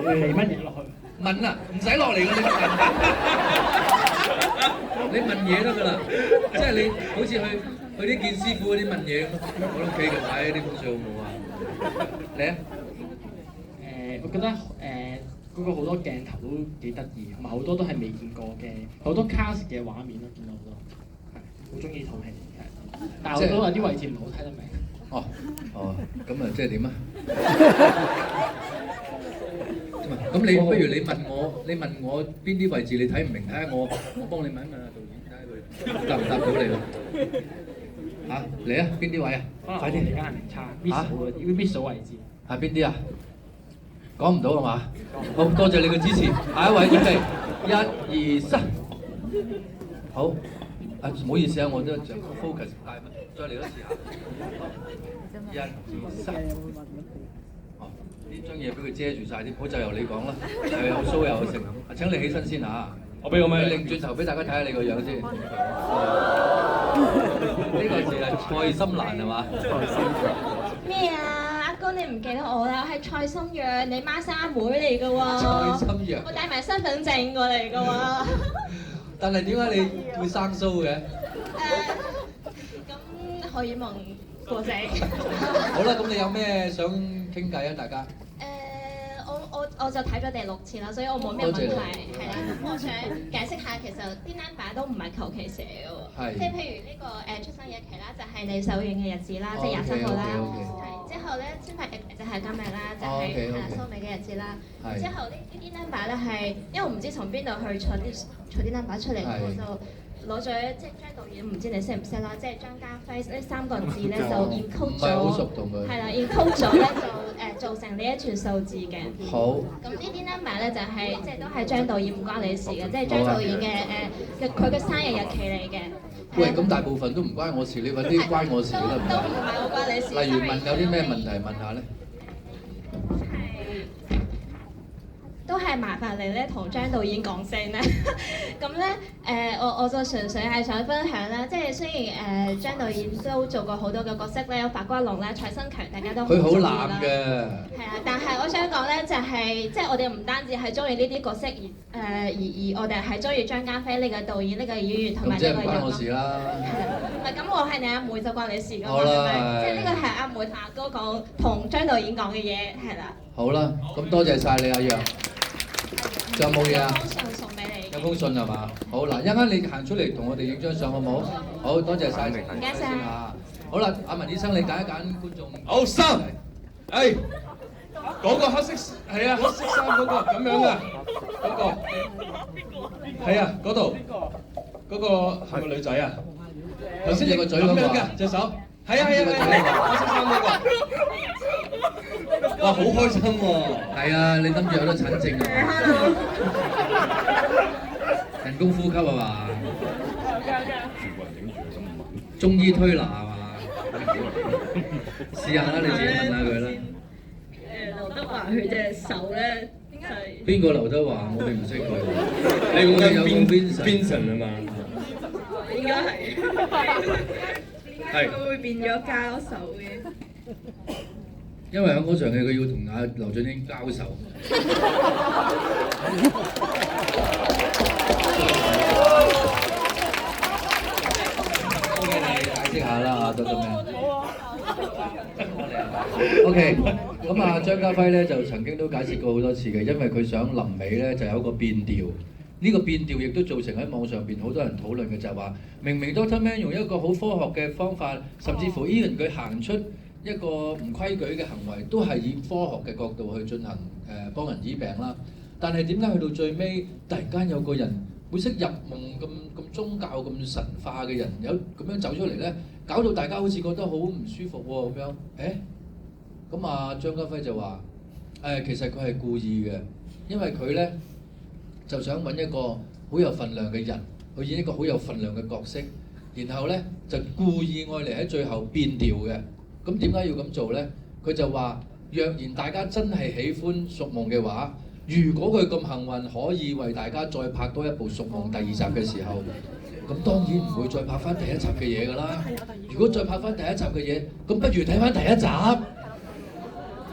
嚟乜嘢落去？問啊，唔使落嚟㗎，你問嘢得㗎啦，即係你好似去啲見師傅嗰啲問嘢咁，我屋企嘅睇啲風水好唔好啊？嚟啊！我覺得嗰個好多鏡頭都幾得意，同埋好多都係未見過嘅，好多卡士嘅畫面咯，見到好多，係好中意套戲，係，但係好多有啲位置唔好睇得明。哦，咁啊，即係點啊？咁你不如你問我邊啲位置你睇唔明，睇下我幫你問一問啊導演，睇下佢答唔答到你咯。嚇，嚟啊！邊啲位啊？快啲！而家係明差，miss 數嘅，要 miss 數位置。係邊啲啊？講唔到係嘛？好多謝你嘅支持。下一位準備，1、2、3。好，唔好意思啊，我都就 focus 帶乜，再嚟多次嚇。1、2、3。哦，呢張嘢俾佢遮住晒啲，好就由你講啦。又有須又有成，請你起身先嚇。我俾個咪你擰轉頭俾大家睇下你個樣先。呢個字係蔡心蘭係嘛？咩啊？阿哥你唔記得我啦？我係蔡心陽，你孖生妹嚟㗎喎。蔡心陽。我帶埋身份證過嚟㗎喎。但係點解你會生須嘅？咁荷爾蒙過剩。好啦，咁你有咩想傾偈啊？大家？我就睇咗第6次啦，所以我冇咩問題。係啦，我想解釋下，其實啲 number 都唔係求其寫嘅喎。即係譬如呢個出生日期啦，就係你首映嘅日子啦，即係23號啦。係之後咧，簽發日期就係今日啦，就係收尾嘅日子啦。之後呢啲 number 咧係，因為我唔知從邊度去取啲 number 出嚟，我就攞咗即係張導演，唔知你識唔識啦，即係張家輝呢3個字咧就 encode 咗，係啦 encode 咗咧就造成呢一串數字嘅。好。咁呢啲 number 咧就係即係都係張導演唔關你事嘅，即係張導演嘅佢嘅生日日期嚟嘅。喂，咁大部分都唔關我事，你揾啲關我事嘅得唔得？都唔係好關你事。例如問有啲咩問題問下咧？都係麻煩你咧同張導演講聲咧，咁咧我就純粹係想分享啦，即係雖然張導演都做過好多嘅角色咧，有法瓜龍啦、蔡新強，大家都佢好中意濫啦。嘅。係啊，但係我想講咧，就係即係我哋唔單止係中意呢啲角色，而我哋係中意張家輝呢個導演、呢個演員同埋呢個人。咁即係唔關我事啦。唔係，咁我係你阿妹就關你事㗎嘛，好啦，即係呢個係阿妹同阿哥講，同張導演講嘅嘢係啦。好啦，咁多謝晒你阿楊。仲有冇嘢啊？封信送俾你。有封信係嘛？好嗱，一陣間你行出嚟同我哋影張相好唔好？好多謝晒，唔該晒。好啦，阿文醫生你揀一揀觀眾。好3，嗰個黑色係啊，黑色衫嗰個咁樣㗎，嗰個係啊，嗰度嗰個係咪女仔啊？頭先個嘴咁樣㗎，隻手係啊，黑色衫嗰個。哇！好開心喎！係啊，你諗住有得診症啊？人工呼吸啊嘛？中醫推拿啊嘛？試下啦，你自己問下佢啦。劉德華佢隻手咧係邊個劉德華？我哋唔識佢。你講緊有個 Vincent 啊嘛？應該係係佢會變咗交手嘅。因為喺嗰場戲佢要同阿劉俊英交手。O.K. 你解釋下啦，得唔得？O.K. 咁啊，張家輝咧就曾經都解釋過好多次嘅，因為佢想臨尾咧就有一個變調。呢個變調亦都造成喺網上邊好多人討論嘅，就係話明明 Doctor Man 用一個好科學嘅方法，甚至乎 even 佢行出一個唔規矩嘅行為，都係以科學嘅角度去進行幫人醫病啦。但係點解去到最尾，突然間有個人會識入夢咁宗教咁神化嘅人有咁樣走出嚟咧，搞到大家好似覺得好唔舒服喎咁樣。咁啊張家輝就話其實佢係故意嘅，因為佢咧就想揾一個好有份量嘅人去演一個好有份量嘅角色，然後咧就故意愛嚟喺最後變調嘅。咁點解要咁做呢？佢就話：若然大家真係喜歡《蜀夢》嘅話，如果佢咁幸運可以為大家再拍多一部《蜀夢》第2集嘅時候，咁當然唔會再拍翻第1集嘅嘢㗎啦。如果再拍翻第1集嘅嘢，咁不如睇翻第1集。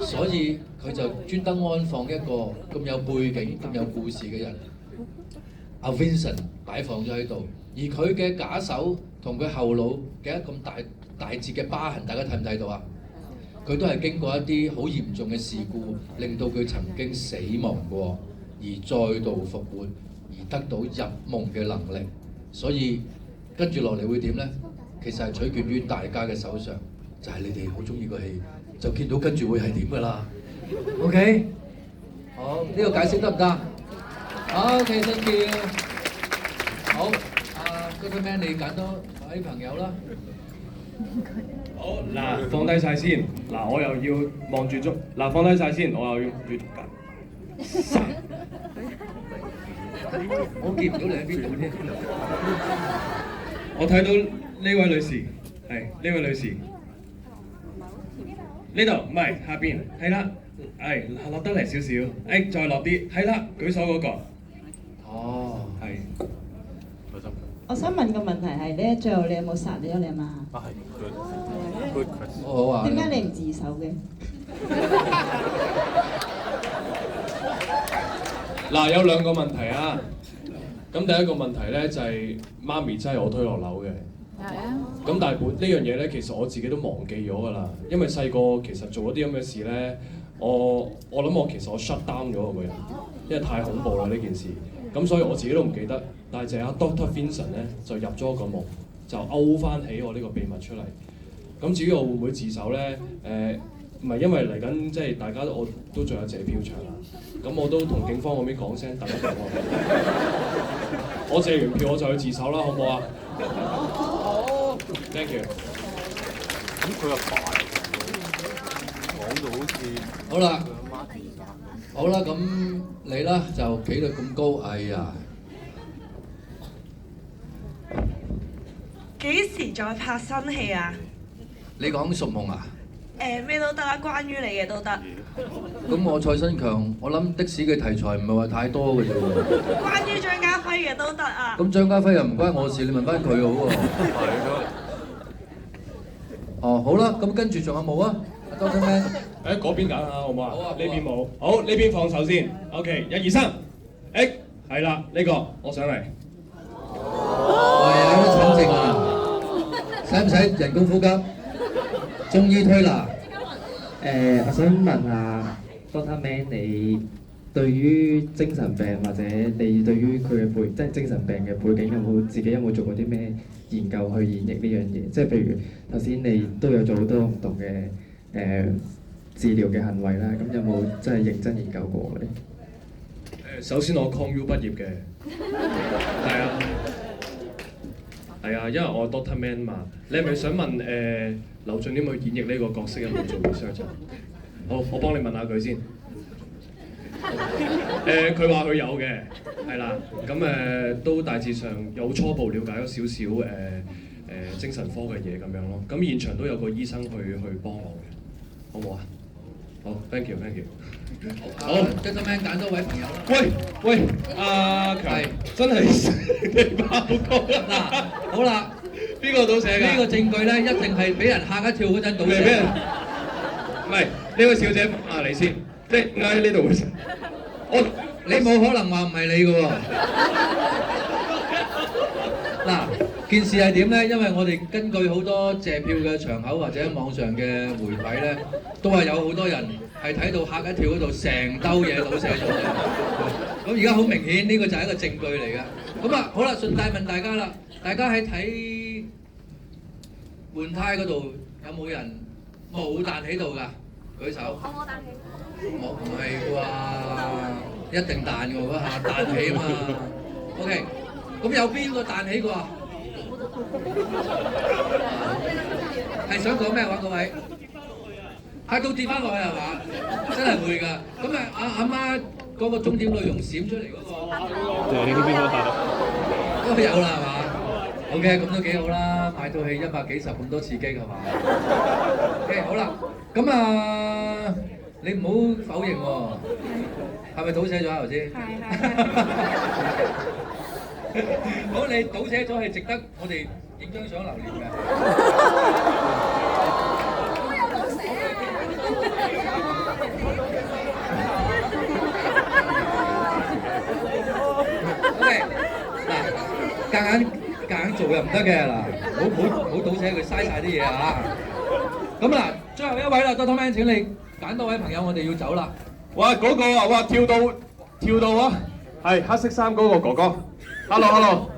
所以佢就專登安放一個咁有背景、咁有故事嘅人，阿 Vincent 擺放咗喺度，而佢嘅假手同佢後腦嘅一咁大截嘅疤痕，大家睇唔睇到啊？佢都係經過一啲好嚴重嘅事故，令到佢曾經死亡過，而再度復活，而得到入夢嘅能力。所以跟住落嚟會點呢？其實係取決於大家嘅手上，就係你哋好中意個戲，就見到跟住會係點㗎啦。OK， 好，呢個解釋得唔得？好 ，OK，thank you。好，Gentleman 你揀多位朋友啦。好嗱，放低晒先。嗱，我又要望住足。嗱，放低晒先，我又要緊。我見唔到你喺邊度添。我睇到呢位女士，係呢位女士。呢度唔係下邊，係啦，係落得嚟少少，再落啲，係啦，舉手嗰個。哦，係。我想問個問題係咧，最後你有冇殺咗你阿媽？啊係，good question。好啊。點解你唔自首嘅？嗱，有兩個問題啊。咁第一個問題咧就係媽咪真係我推落樓嘅。係啊。咁但係呢樣嘢咧，其實我自己都忘記咗㗎啦。因為細個其實做咗啲咁嘅事咧，我諗我其實我 shut down 咗我個人，因為太恐怖啦呢件事。咁所以我自己都唔記得，但係就係阿 Doctor Vincent 咧就入咗個夢，就勾翻起我呢個秘密出嚟。咁至於我會唔會自首咧？唔係因為嚟緊即係大家我都仲有謝票場啊，咁我都同警方嗰邊講聲等一等我謝完票我就去自首啦，好唔好啊？好 ，thank you。咁佢阿爸講到好似好啦，好啦，咁你啦就紀律咁高，哎呀！幾時再拍新戲啊？你講熟夢啊？咩都得啦，關於你嘅都得。咁我蔡新強，我諗的士嘅題材唔係話太多嘅啫喎。關於張家輝嘅都得啊。咁張家輝又唔關我事，你問翻佢好喎。係咯。哦，好啦，咁跟住仲有冇啊？Gentleman，嗰邊揀下好唔好啊？好啊。呢邊冇。好，呢邊放手先。OK， 1、2、3。係啦，呢個我上嚟。喂，有得診症啊？使唔使人工呼吸？中醫推拿。我想問下 Doctor Man， 你對於精神病或者你對於佢嘅即係精神病嘅背景自己有冇做過啲咩研究去演繹呢樣嘢？即係譬如頭先你都有做好多唔同嘅治療嘅行為啦，咁有冇真係認真研究過嘅咧？首先我 Con U 畢業嘅，係啊。係啊，因為我 Doctor Man 嘛，你係咪想問劉俊點去演繹呢個角色有冇做 research？ 好，我幫你問下佢先。佢話佢有嘅，係啦，咁都大致上有初步了解咗少少精神科嘅嘢咁樣咯。咁現場都有個醫生去幫我嘅，好唔好啊？好 ，thank you。好 ，Gentleman 揀多位朋友啦。喂，阿強，真係你爆過嗱，好啦，邊個倒寫㗎？呢個證據咧，一定係俾人嚇一跳嗰陣倒寫。俾人，唔係呢位小姐你先，即係喺呢度。你冇可能話唔係你㗎喎。嗱，件事係點咧？因為我哋根據好多謝票嘅場口或者網上嘅媒體咧，都係有好多人係睇到嚇一跳嗰度成兜嘢倒瀉咗嘅。咁而家好明顯，呢個就係一個證據嚟嘅。咁啊，好啦，順帶問大家啦，大家喺睇換胎嗰度有冇人冇彈起度㗎？舉手。我冇彈起。我唔係啩？一定彈㗎嗰下，彈起啊嘛。OK， 咁有邊個彈起過啊？係想講咩話？各位？嚇到跌翻落去係嘛？真係會㗎。咁啊，阿媽嗰個重點內容閃出嚟嗰個，你嗰邊都彈到。都有啦係嘛 ？OK， 咁都幾好啦。買套戲100幾十咁多刺激係嘛 ？OK， 好啦，咁啊，你唔好否認喎，係咪倒瀉咗頭先？好，你倒瀉咗係值得我哋影張相留念嘅。夾硬做又唔得嘅嗱，唔好倒瀉佢嘥晒啲嘢啊！咁嗱，最後一位啦，Doctor Man，請你揀多位朋友，我哋要走啦。哇！嗰個啊，哇跳到啊，係黑色衫嗰個哥哥。Hello。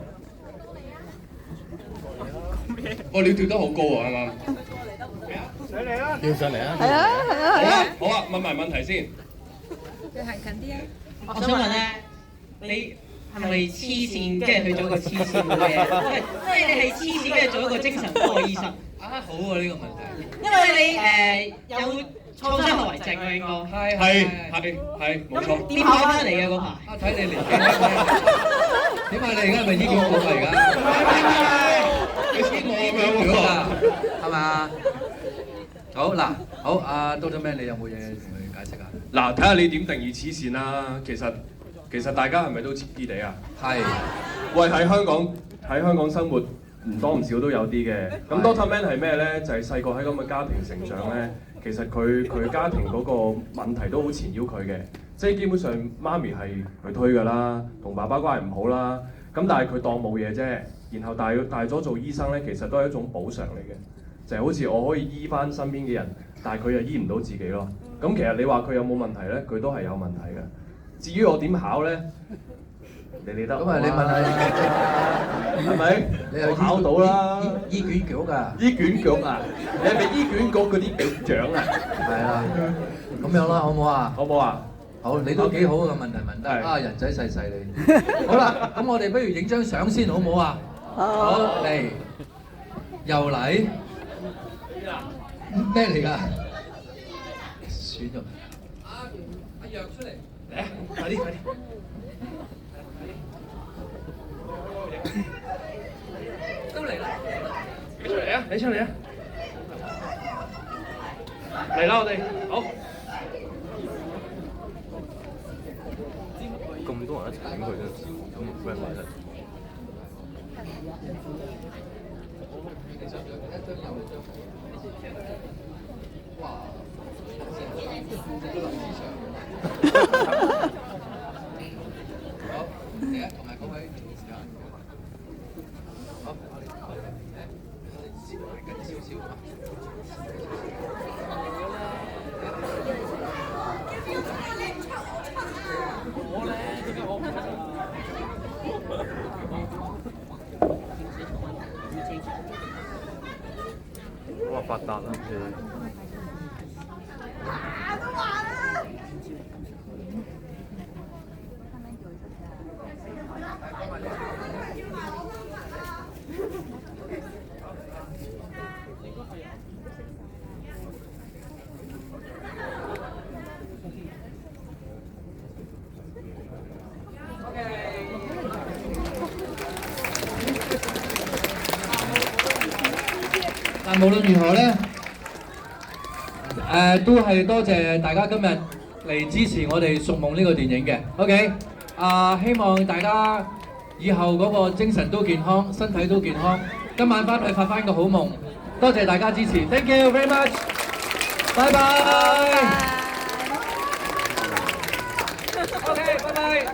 哇！你跳得好高啊，啱啱。跳上嚟啊！好啊，問埋問題先。你行近啲啊！我想問咧，你係咪黐線，跟住去做一個黐線嘅嘢？即係你係黐線，跟住做一個精神科嘅醫生？好啊呢個問題。因為你有創傷後遺症啊，應該。係冇錯。點跑翻嚟嘅嗰排？睇你年紀點解你而家係咪醫管局嚟㗎？你先我咁樣喎，係嘛？好嗱，好阿 Doctor Man，你有冇嘢同佢解釋啊？嗱，睇下你點定義黐線啦。其實大家係咪都黐黐地啊？係。喂，喺香港生活唔多唔少都有啲嘅。咁 Doctor Man 係咩咧？就係細個喺咁嘅家庭成長咧，其實佢家庭嗰個問題都好纏繞佢嘅。即係基本上媽咪係佢推㗎啦，同爸爸關係唔好啦。咁但係佢當冇嘢啫。然後大咗做醫生咧，其實都係一種補償嚟嘅。就係好似我可以醫翻身邊嘅人，但係佢又醫唔到自己咯。咁其實你話佢有冇問題咧？佢都係有問題嘅。至於我點考咧，你理得咁啊，你問下係咪？你又考到啦？醫卷局㗎。醫卷局啊？你係咪醫卷局嗰啲局長啊？係啦，咁樣啦，好唔好啊？好唔好啊？好，你都幾好嘅問題問得。啊，人仔細細你。好啦，咁我哋不如影張相先，好唔好啊？好，嚟，又嚟。咩嚟㗎？選咗。阿藥出嚟。嚟啊！快啲！都嚟啦！你出嚟啊！嚟啦我哋，好。咁多人一齊影佢真係咁唔 friend 埋一齊。哇！好，嚟啊，同埋嗰位主持人。好，接埋緊少少啊。我咧，呢個我。哇！發達啦，但無論如何咧，都係多謝大家今日嚟支持我哋《屬夢》呢個電影嘅。OK，希望大家以後嗰個精神都健康，身體都健康。今晚翻去發翻個好夢。多謝大家支持 ，Thank you very much， 拜拜。OK，拜拜。